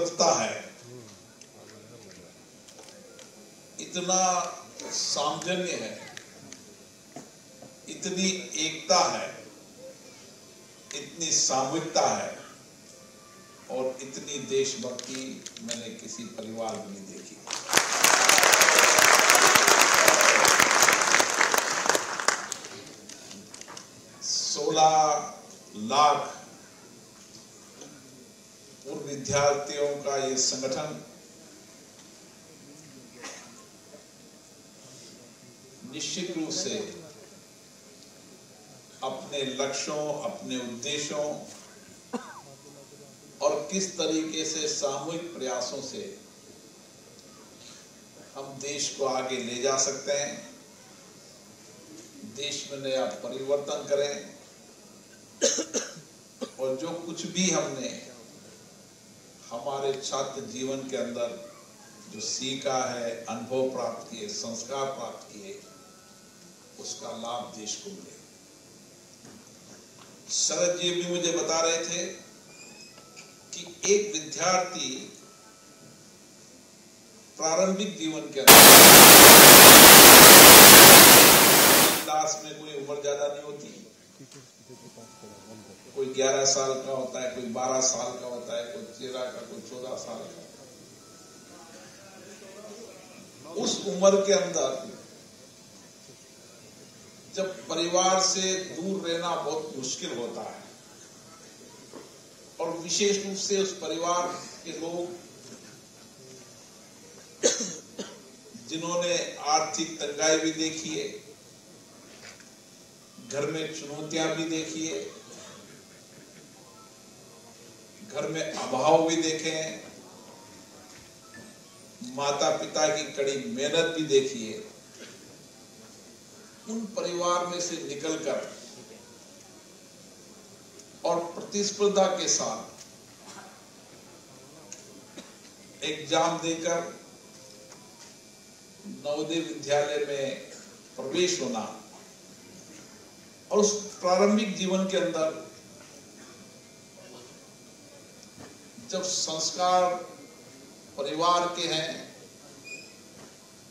मित्रता है, इतना सामंजस्य है, इतनी एकता है, इतनी सामूहिकता है और इतनी देशभक्ति मैंने किसी परिवार में नहीं देखी। लाख पूर्व विद्यार्थियों का ये संगठन निश्चित रूप से अपने लक्ष्यों, अपने उद्देश्यों और किस तरीके से सामूहिक प्रयासों से हम देश को आगे ले जा सकते हैं, देश में नया परिवर्तन करें और जो कुछ भी हमने हमारे छात्र जीवन के अंदर जो सीखा है, अनुभव प्राप्त किए, संस्कार प्राप्त किए, उसका लाभ देश को मिले। शरद जी भी मुझे बता रहे थे कि एक विद्यार्थी प्रारंभिक जीवन के अंदर क्लास में कोई उम्र ज्यादा नहीं होती, कोई 11 साल का होता है, कोई 12 साल का होता है, कोई 13 का, कोई 14 साल का। उस उम्र के अंदर जब परिवार से दूर रहना बहुत मुश्किल होता है और विशेष रूप से उस परिवार के लोग जिन्होंने आर्थिक तंगाई भी देखी है, घर में चुनौतियां भी देखी है, घर में अभाव भी देखे हैं, माता पिता की कड़ी मेहनत भी देखी है, उन परिवार में से निकलकर और प्रतिस्पर्धा के साथ एग्जाम देकर नवोदय विद्यालय में प्रवेश होना और उस प्रारंभिक जीवन के अंदर जब संस्कार परिवार के हैं,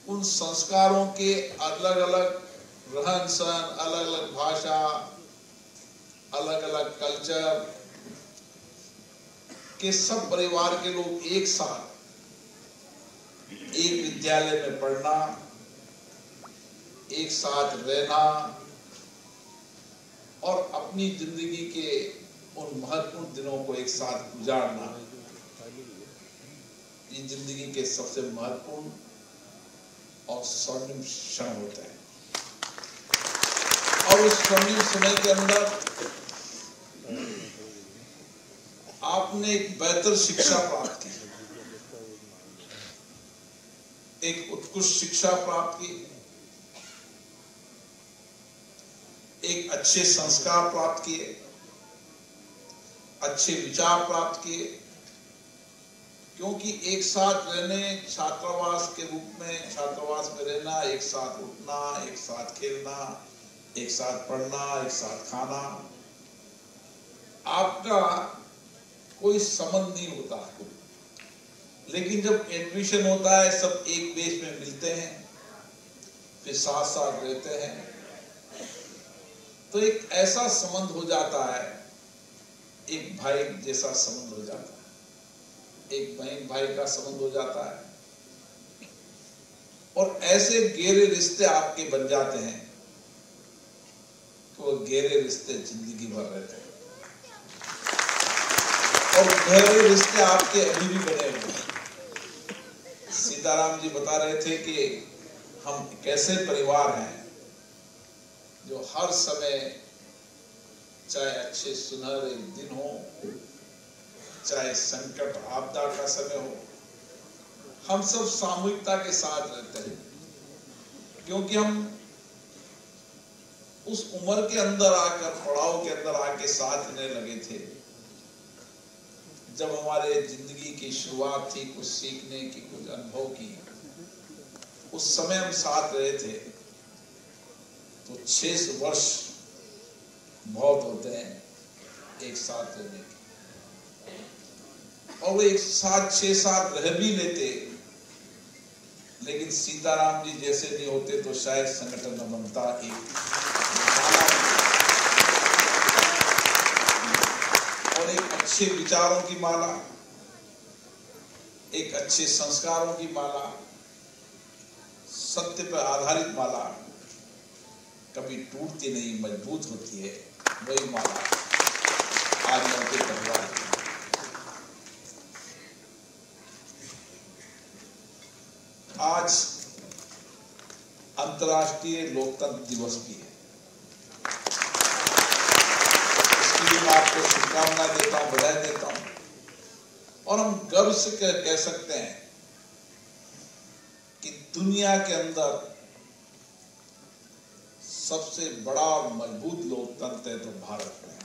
उन संस्कारों के अलग अलग रहन सहन, अलग अलग भाषा, अलग अलग कल्चर के सब परिवार के लोग एक साथ एक विद्यालय में पढ़ना, एक साथ रहना और अपनी जिंदगी के उन महत्वपूर्ण दिनों को एक साथ गुजारना, ये जिंदगी के सबसे महत्वपूर्ण और स्वर्णिम क्षण होता है। और उस स्वर्णिम समय के अंदर आपने एक बेहतर शिक्षा प्राप्त की, एक उत्कृष्ट शिक्षा प्राप्त की, एक अच्छे संस्कार प्राप्त किए, अच्छे विचार प्राप्त किए, क्योंकि एक साथ रहने, छात्रावास के रूप में छात्रावास में रहना, एक साथ उठना, एक साथ खेलना, एक साथ पढ़ना, एक साथ खाना, आपका कोई संबंध नहीं होता। लेकिन जब एडमिशन होता है, सब एक बेस में मिलते हैं, फिर साथ साथ रहते हैं, तो एक ऐसा संबंध हो जाता है, एक भाई जैसा संबंध हो जाता है, एक बहन भाई का संबंध हो जाता है और ऐसे गहरे रिश्ते आपके बन जाते हैं तो गहरे रिश्ते जिंदगी भर रहते हैं और गहरे रिश्ते आपके अभी भी बने हुए हैं। सीताराम जी बता रहे थे कि हम कैसे परिवार हैं जो हर समय, चाहे अच्छे सुनहरे दिन हो, चाहे संकट आपदा का समय हो, हम सब सामूहिकता के साथ रहते हैं, क्योंकि हम उस उम्र के अंदर आकर, पड़ाव के अंदर आके साथ रहने लगे थे जब हमारे जिंदगी की शुरुआत थी, कुछ सीखने की, कुछ अनुभव की। उस समय हम साथ रहे थे, तो 6 वर्ष बहुत होते हैं एक साथ रहने के। और वो एक साथ 6 साल रह भी लेते, लेकिन सीताराम जी जैसे नहीं होते तो शायद संगठन न बनता। और एक अच्छे विचारों की माला, एक अच्छे संस्कारों की माला, सत्य पर आधारित माला कभी टूटती नहीं, मजबूत होती है। वही माला आज उनके परिवार की। आज अंतर्राष्ट्रीय लोकतंत्र दिवस भी है। इसके लिए मैं आपको शुभकामनाएं देता हूं, बधाई देता हूं। और हम गर्व से कह सकते हैं कि दुनिया के अंदर सबसे बड़ा और मजबूत लोकतंत्र है तो भारत में है।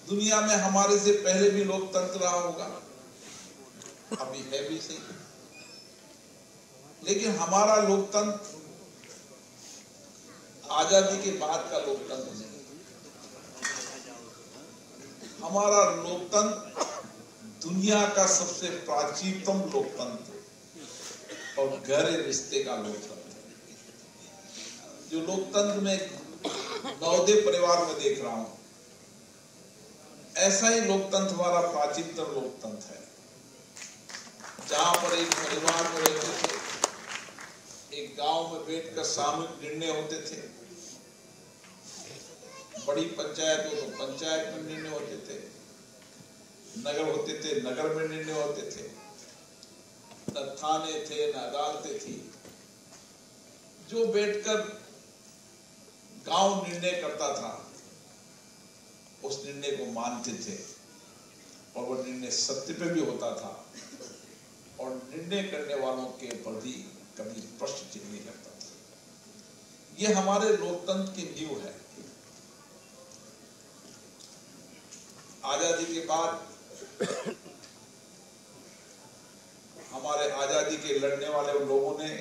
दुनिया में हमारे से पहले भी लोकतंत्र रहा होगा, अभी है भी सही, लेकिन हमारा लोकतंत्र आजादी के बाद का लोकतंत्र नहीं। हमारा लोकतंत्र दुनिया का सबसे प्राचीनतम लोकतंत्र और गहरे रिश्ते का लोकतंत्र है। जो लोकतंत्र में नवोदय परिवार में देख रहा हूं, ऐसा ही लोकतंत्र हमारा प्राचीनतम लोकतंत्र है, जहां पर एक परिवार में रहते थे, एक गांव में बैठकर सामूहिक निर्णय होते थे। बड़ी पंचायत हो तो पंचायत में निर्णय होते थे, नगर होते थे, नगर में निर्णय होते थे, न थाने थे न अदालतें थी। जो बैठकर गांव निर्णय करता था उस निर्णय को मानते थे और वो निर्णय सत्य पे भी होता था और निर्णय करने वालों के ऊपर भी कभी प्रश्न चिन्ह नहीं लगता था। ये हमारे लोकतंत्र की नींव है। आजादी के बाद हमारे आजादी के लड़ने वाले उन लोगों ने,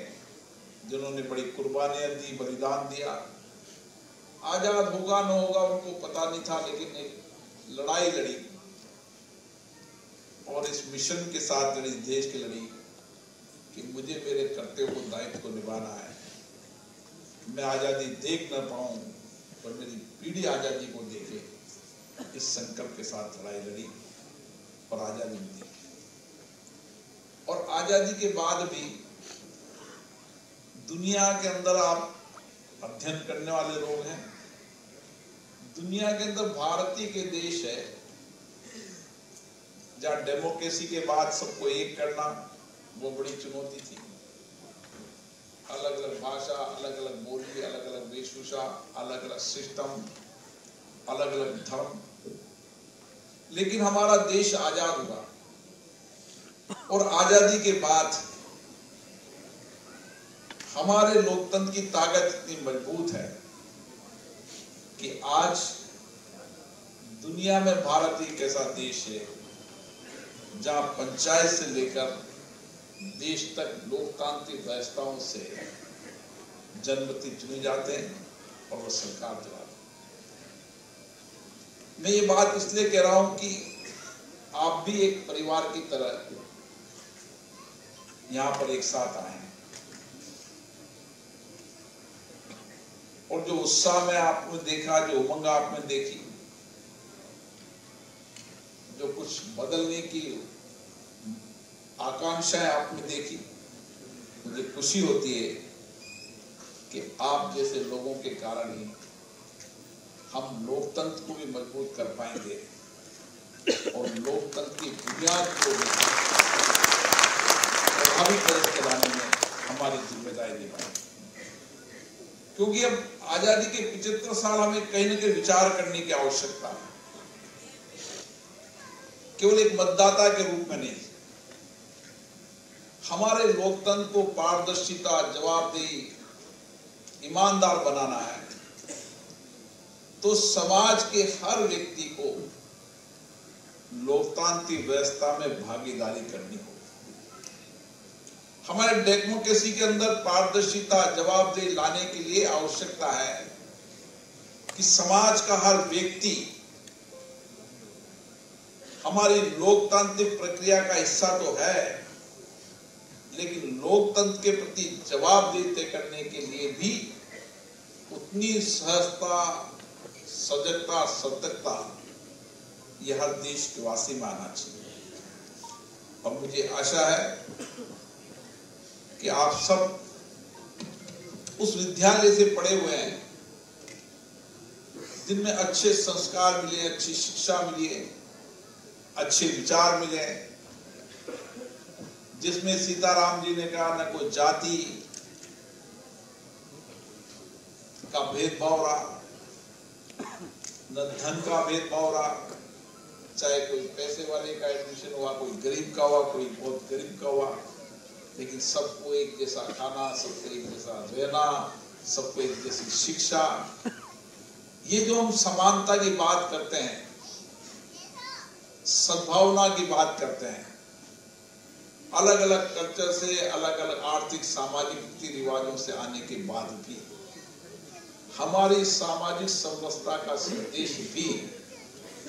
जिन्होंने बड़ी कुर्बानियां दी, बलिदान दिया, आजाद होगा न होगा उनको पता नहीं था, लेकिन एक लड़ाई लड़ी और इस मिशन के साथ लड़ी, देश की लड़ी कि मुझे मेरे कर्तव्य को, दायित्व को निभाना है। मैं आजादी देख न पाऊं पर मेरी पीढ़ी आजादी को देखे, इस संकल्प के साथ लड़ाई लड़ी और आजादी मिली। और आजादी के बाद भी दुनिया के अंदर आप अध्ययन करने वाले लोग हैं, दुनिया के अंदर भारतीय के देश है जहां डेमोक्रेसी के बाद सबको एक करना वो बड़ी चुनौती थी। अलग अलग भाषा, अलग अलग बोली, अलग अलग वेशभूषा, अलग अलग सिस्टम, अलग अलग धर्म, लेकिन हमारा देश आजाद हुआ। और आजादी के बाद हमारे लोकतंत्र की ताकत इतनी मजबूत है कि आज दुनिया में भारत एक ऐसा देश है जहां पंचायत से लेकर देश तक लोकतांत्रिक व्यवस्थाओं से जनप्रति चुने जाते हैं और वो सरकार चलाते हैं। मैं ये बात इसलिए कह रहा हूं कि आप भी एक परिवार की तरह यहां पर एक साथ आए हैं और जो उत्साह में आपने देखा, जो उमंग आपने देखी, जो कुछ बदलने की आकांक्षाएं आपने देखी, मुझे खुशी होती है कि आप जैसे लोगों के कारण ही हम लोकतंत्र को भी मजबूत कर पाएंगे और लोकतंत्र की बुनियाद को प्रभावी तरह से लाने में हमारी जिम्मेदारी निभाएंगे। क्योंकि अब आजादी के 75 साल हमें कहीं न कहीं विचार करने की आवश्यकता है, केवल एक मतदाता के रूप में नहीं। हमारे लोकतंत्र को पारदर्शिता, जवाबदेही, ईमानदार बनाना है तो समाज के हर व्यक्ति को लोकतांत्रिक व्यवस्था में भागीदारी करनी होगी। हमारे डेमोक्रेसी के अंदर पारदर्शिता, जवाबदेही लाने के लिए आवश्यकता है कि समाज का हर व्यक्ति हमारी लोकतांत्रिक प्रक्रिया का हिस्सा तो है, लेकिन लोकतंत्र के प्रति जवाबदेही तय करने के लिए भी उतनी सहजता, सजगता, सतर्कता यह हर देश के वासी में आना चाहिए। और मुझे आशा है कि आप सब उस विद्यालय से पढ़े हुए हैं जिनमें अच्छे संस्कार मिले, अच्छी शिक्षा मिली, अच्छे विचार मिले, जिसमें सीताराम जी ने कहा न कोई जाति का भेदभाव रहा, न धन का भेदभाव रहा, चाहे कोई पैसे वाले का एडमिशन हुआ, कोई गरीब का हुआ, कोई बहुत गरीब का हुआ, लेकिन सबको एक जैसा खाना, सबको एक जैसा रहना, सबको एक जैसी शिक्षा। ये जो हम समानता की बात करते हैं, सद्भावना की बात करते हैं, अलग अलग कल्चर से, अलग अलग आर्थिक सामाजिक रीति रिवाजों से आने के बाद भी हमारी सामाजिक समरसता का संदेश भी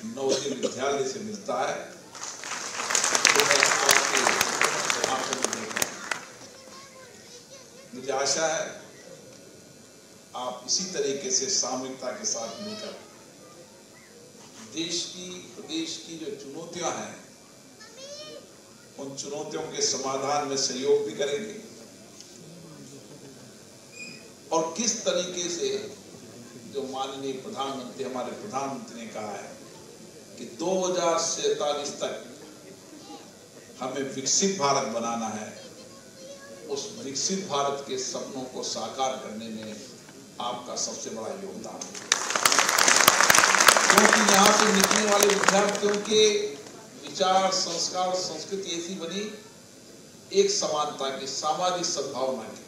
नवोदय विद्यालय से मिलता है। तो मैं आपके आंखों में देखा, मुझे आशा है आप इसी तरीके से सामूहिकता के साथ मिलकर देश की, प्रदेश की जो चुनौतियां हैं, उन चुनौतियों के समाधान में सहयोग भी करेंगे। और किस तरीके से जो माननीय प्रधानमंत्री, हमारे प्रधानमंत्री ने कहा है कि 2047 तक हमें विकसित भारत बनाना है, उस विकसित भारत के सपनों को साकार करने में आपका सबसे बड़ा योगदान है। क्योंकि यहाँ से निकलने वाले विद्यार्थियों के विचार, संस्कार, संस्कृति ऐसी बनी, एक समानता की, सामाजिक सद्भावना की।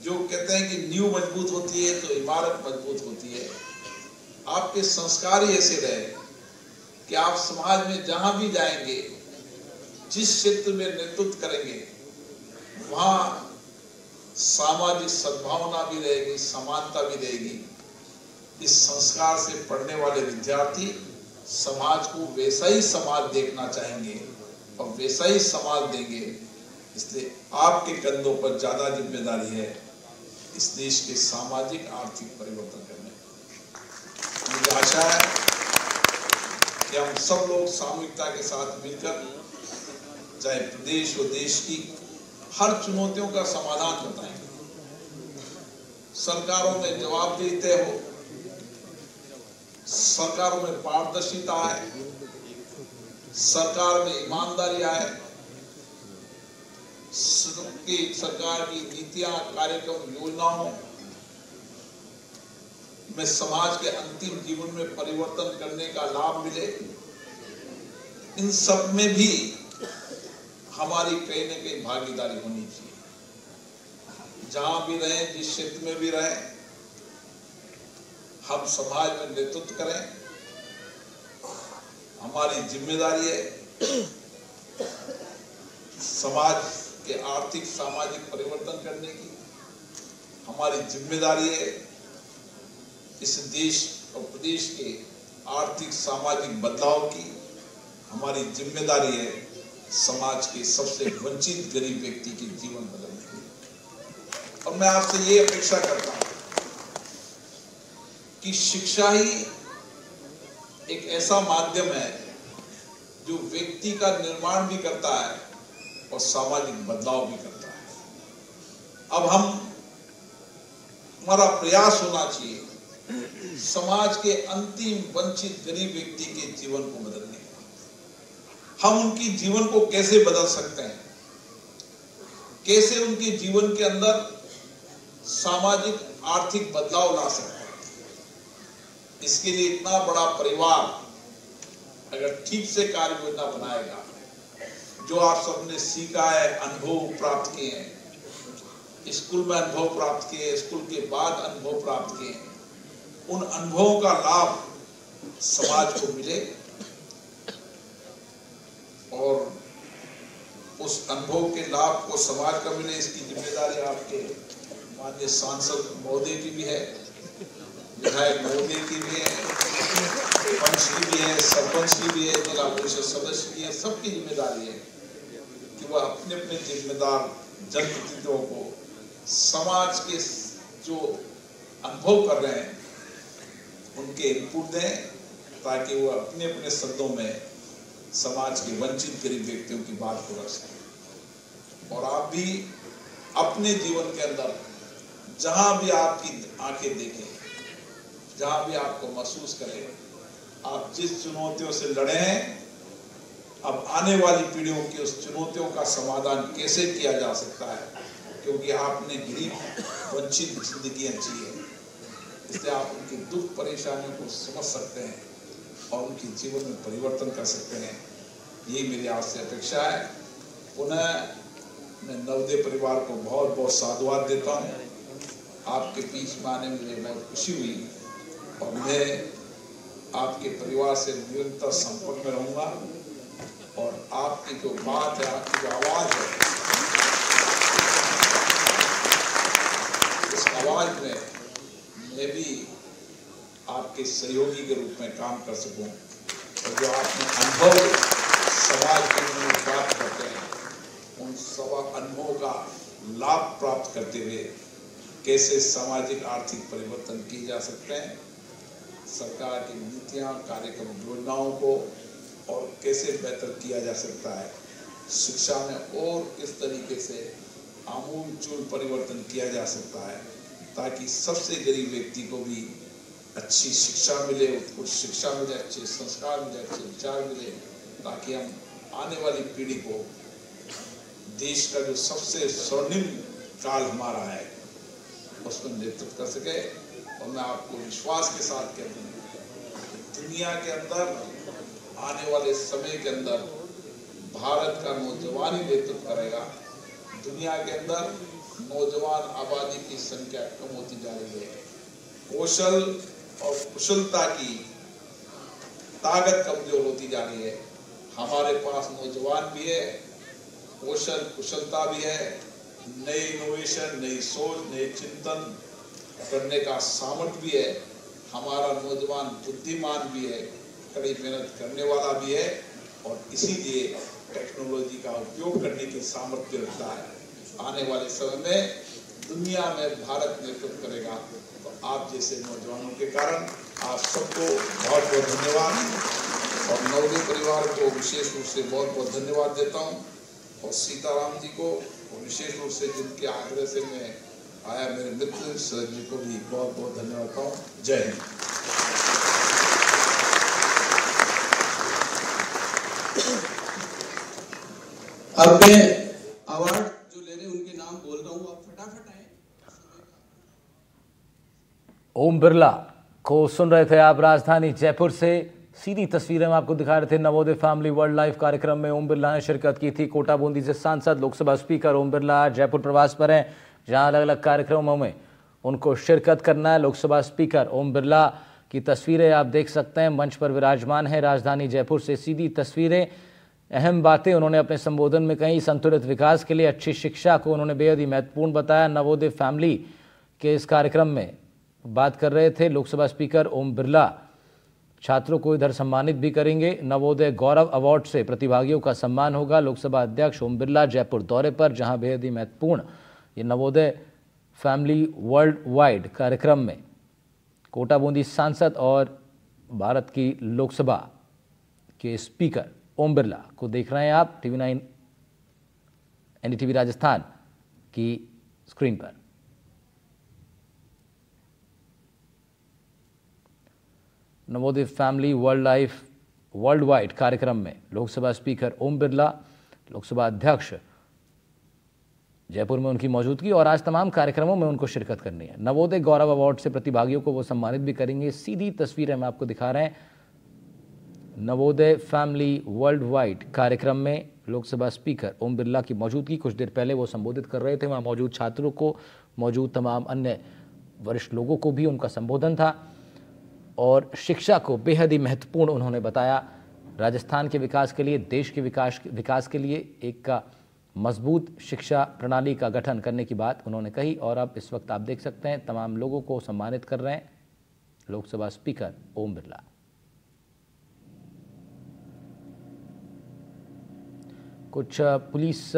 जो कहते हैं कि नींव मजबूत होती है तो इमारत मजबूत होती है। आपके संस्कार ही ऐसे रहे कि आप समाज में जहां भी जाएंगे, जिस क्षेत्र में नेतृत्व करेंगे, वहां सामाजिक सद्भावना भी रहेगी, समानता भी रहेगी। इस संस्कार से पढ़ने वाले विद्यार्थी समाज को वैसा ही समाज देखना चाहेंगे और वैसा ही समाज देंगे। इसलिए आपके कंधों पर ज्यादा जिम्मेदारी है इस देश के सामाजिक आर्थिक परिवर्तन करने की। मुझे आशा है कि हम सब लोग सामूहिकता के साथ मिलकर चाहे प्रदेश और देश की हर चुनौतियों का समाधान बताएंगे। सरकारों में जवाबदेही तय हो, सरकारों में पारदर्शिता आए, सरकार में ईमानदारी आए, सरकार की नीतियां, कार्यक्रम, योजनाओं में समाज के अंतिम जीवन में परिवर्तन करने का लाभ मिले। इन सब में भी हमारी कहीं न कहीं भागीदारी होनी चाहिए। जहां भी रहें, जिस क्षेत्र में भी रहें, हम समाज में नेतृत्व करें। हमारी जिम्मेदारी है समाज के आर्थिक सामाजिक परिवर्तन करने की। हमारी जिम्मेदारी है इस देश और प्रदेश के आर्थिक सामाजिक बदलाव की। हमारी जिम्मेदारी है समाज के सबसे वंचित गरीब व्यक्ति के जीवन बदलने की। और मैं आपसे ये अपेक्षा करता हूं कि शिक्षा ही एक ऐसा माध्यम है जो व्यक्ति का निर्माण भी करता है और सामाजिक बदलाव भी करता है। अब हमारा प्रयास होना चाहिए समाज के अंतिम वंचित गरीब व्यक्ति के जीवन को बदलने का। हम उनकी जीवन को कैसे बदल सकते हैं, कैसे उनके जीवन के अंदर सामाजिक आर्थिक बदलाव ला सकते हैं। इसके लिए इतना बड़ा परिवार अगर ठीक से कार्य योजना बनाएगा, जो आप सबने सीखा है, अनुभव प्राप्त किए हैं, स्कूल में अनुभव प्राप्त किए, स्कूल के बाद अनुभव प्राप्त किए, उन अनुभवों का लाभ समाज को मिले और उस अनुभव के लाभ को समाज का मिले। इसकी जिम्मेदारी आपके माननीय सांसद महोदय की भी है, विधायक महोदय की भी है, पंच की भी है, सरपंच की भी है, जिला परिषद सदस्य की है, सबकी जिम्मेदारी है कि वह अपने अपने जिम्मेदार जनप्रतिनिधियों को समाज के जो अनुभव कर रहे हैं उनके इनपुट दें, ताकि वो अपने अपने शब्दों में समाज के वंचित गरीब व्यक्तियों की बात को रख सकें। और आप भी अपने जीवन के अंदर जहां भी आपकी आंखें देखें, जहां भी आपको महसूस करें, आप जिस चुनौतियों से लड़े हैं, अब आने वाली पीढ़ियों की उस चुनौतियों का समाधान कैसे किया जा सकता है, क्योंकि आपने गरीब वंचित जिंदगियां जी है, इसलिए आप उनकी दुख परेशानियों को समझ सकते हैं और उनके जीवन में परिवर्तन कर सकते हैं। यही मेरी आपसे अपेक्षा है। पुनः मैं नवोदय परिवार को बहुत बहुत साधुवाद देता हूँ। आपके बीच में आने में मुझे बहुत खुशी हुई और मैं आपके परिवार से निरंतर संपर्क में रहूँगा और आपकी जो बात है, आपकी जो आवाज़ है, इस आवाज़ में मैं भी आपके सहयोगी के रूप में काम कर सकूं और जो आपने अनुभव समाज में प्राप्त करते हैं, उन सब अनुभवों का लाभ प्राप्त करते हुए कैसे सामाजिक आर्थिक परिवर्तन किए जा सकते हैं, सरकार की नीतियां, कार्यक्रम, योजनाओं को और कैसे बेहतर किया जा सकता है, शिक्षा में और किस तरीके से आमूलचूल परिवर्तन किया जा सकता है, ताकि सबसे गरीब व्यक्ति को भी अच्छी शिक्षा मिले, उत्कृष्ट शिक्षा मिले, अच्छे संस्कार मिले, अच्छे विचार मिले, ताकि हम आने वाली पीढ़ी को देश का जो सबसे स्वर्णिम काल हमारा है उसमें नेतृत्व कर सके। और मैं आपको विश्वास के साथ कहता हूँ, दुनिया के अंदर आने वाले समय के अंदर भारत का नौजवान ही नेतृत्व करेगा। दुनिया के अंदर नौजवान आबादी की संख्या कम होती जा रही है। कौशल और कुशलता की ताकत कमजोर होती जा रही है। हमारे पास नौजवान भी है, कौशल कुशलता भी है, नई इनोवेशन, नई सोच, नए चिंतन करने का सामर्थ्य भी है। हमारा नौजवान बुद्धिमान भी है, कड़ी मेहनत करने वाला भी है और इसीलिए टेक्नोलॉजी का उपयोग करने की सामर्थ्य रखता है। आने वाले समय में दुनिया में भारत नेतृत्व करेगा। तो आप जैसे नौजवानों के कारण आप सबको बहुत बहुत धन्यवाद और नवोदय परिवार को विशेष रूप से बहुत बहुत धन्यवाद देता हूँ और सीताराम जी को विशेष रूप से जिनके आग्रह से मैं आया, मेरे मित्र सर जी को भी बहुत बहुत धन्यवाद देता हूँ। जय हिंद। अब मैं अवार्ड जो ले रहे उनके नाम बोल रहा हूँ, आप फटाफट आए। ओम बिरला को सुन रहे थे आप राजधानी जयपुर से। सीधी तस्वीरें हम आपको दिखा रहे थे। नवोदय फैमिली वर्ल्ड लाइफ कार्यक्रम में ओम बिरला ने शिरकत की थी। कोटा बूंदी से सांसद, लोकसभा स्पीकर ओम बिरला जयपुर प्रवास पर हैं, जहां अलग अलग कार्यक्रमों में उनको शिरकत करना है। लोकसभा स्पीकर ओम बिरला की तस्वीरें आप देख सकते हैं, मंच पर विराजमान है। राजधानी जयपुर से सीधी तस्वीरें। अहम बातें उन्होंने अपने संबोधन में कही। संतुलित विकास के लिए अच्छी शिक्षा को उन्होंने बेहद ही महत्वपूर्ण बताया। नवोदय फैमिली के इस कार्यक्रम में बात कर रहे थे लोकसभा स्पीकर ओम बिरला। छात्रों को इधर सम्मानित भी करेंगे। नवोदय गौरव अवार्ड से प्रतिभागियों का सम्मान होगा। लोकसभा अध्यक्ष ओम बिरला जयपुर दौरे पर, जहां बेहद ही महत्वपूर्ण ये नवोदय फैमिली वर्ल्ड वाइड कार्यक्रम में कोटा बूंदी सांसद और भारत की लोकसभा के स्पीकर ओम बिरला को देख रहे हैं आप टीवी 9 एनडीटीवी राजस्थान की स्क्रीन पर। Navodaya family world life world wide कार्यक्रम में लोकसभा स्पीकर ओम बिरला, लोकसभा अध्यक्ष जयपुर में उनकी मौजूदगी और आज तमाम कार्यक्रमों में उनको शिरकत करनी है। नवोदय गौरव अवार्ड से प्रतिभागियों को वो सम्मानित भी करेंगे। सीधी तस्वीरें हम आपको दिखा रहे हैं। नवोदय फैमिली वर्ल्ड वाइड कार्यक्रम में लोकसभा स्पीकर ओम बिरला की मौजूदगी। कुछ देर पहले वो संबोधित कर रहे थे। वहाँ मौजूद छात्रों को, मौजूद तमाम अन्य वरिष्ठ लोगों को भी उनका संबोधन था और शिक्षा को बेहद ही महत्वपूर्ण उन्होंने बताया। राजस्थान के विकास के लिए, देश के विकास के लिए एक मजबूत शिक्षा प्रणाली का गठन करने की बात उन्होंने कही। और अब इस वक्त आप देख सकते हैं तमाम लोगों को सम्मानित कर रहे हैं लोकसभा स्पीकर ओम बिरला। कुछ पुलिस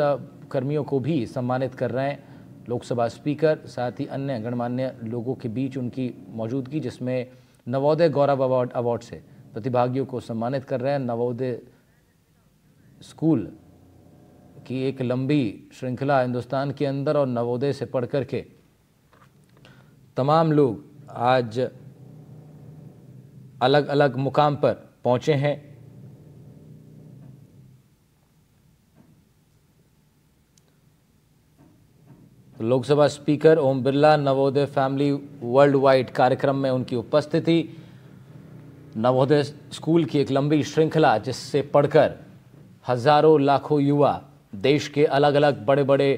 कर्मियों को भी सम्मानित कर रहे हैं लोकसभा स्पीकर, साथ ही अन्य गणमान्य लोगों के बीच उनकी मौजूदगी, जिसमें नवोदय गौरव अवार्ड से प्रतिभागियों को सम्मानित कर रहे हैं। नवोदय स्कूल की एक लंबी श्रृंखला हिंदुस्तान के अंदर और नवोदय से पढ़ कर के तमाम लोग आज अलग अलग मुकाम पर पहुंचे हैं। Lok Sabha speaker Om Birla, Navodaya family world wide कार्यक्रम में उनकी उपस्थिति। नवोदय स्कूल की एक लंबी श्रृंखला जिससे पढ़कर हजारों लाखों युवा देश के अलग अलग बड़े बड़े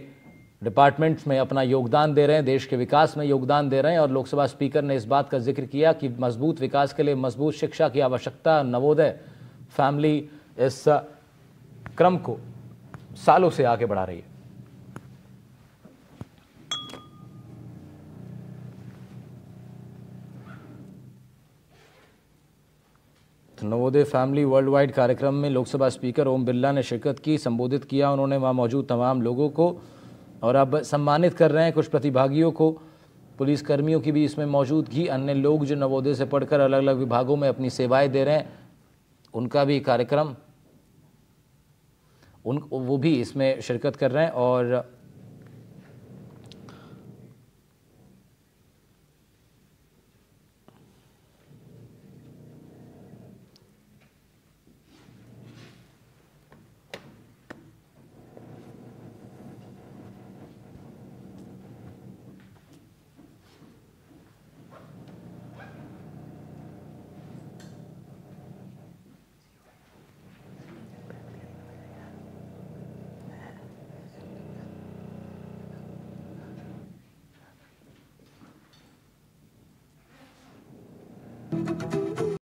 डिपार्टमेंट्स में अपना योगदान दे रहे हैं, देश के विकास में योगदान दे रहे हैं। और लोकसभा स्पीकर ने इस बात का जिक्र किया कि मजबूत विकास के लिए मजबूत शिक्षा की आवश्यकता। नवोदय फैमिली इस क्रम को सालों से आगे बढ़ा रही है। नवोदय फैमिली वर्ल्ड वाइड कार्यक्रम में लोकसभा स्पीकर ओम बिरला ने शिरकत की, संबोधित किया उन्होंने वहां मौजूद तमाम लोगों को, और अब सम्मानित कर रहे हैं कुछ प्रतिभागियों को। पुलिस कर्मियों की भी इसमें मौजूदगी, अन्य लोग जो नवोदय से पढ़कर अलग अलग विभागों में अपनी सेवाएं दे रहे हैं उनका भी कार्यक्रम वो भी इसमें शिरकत कर रहे हैं। और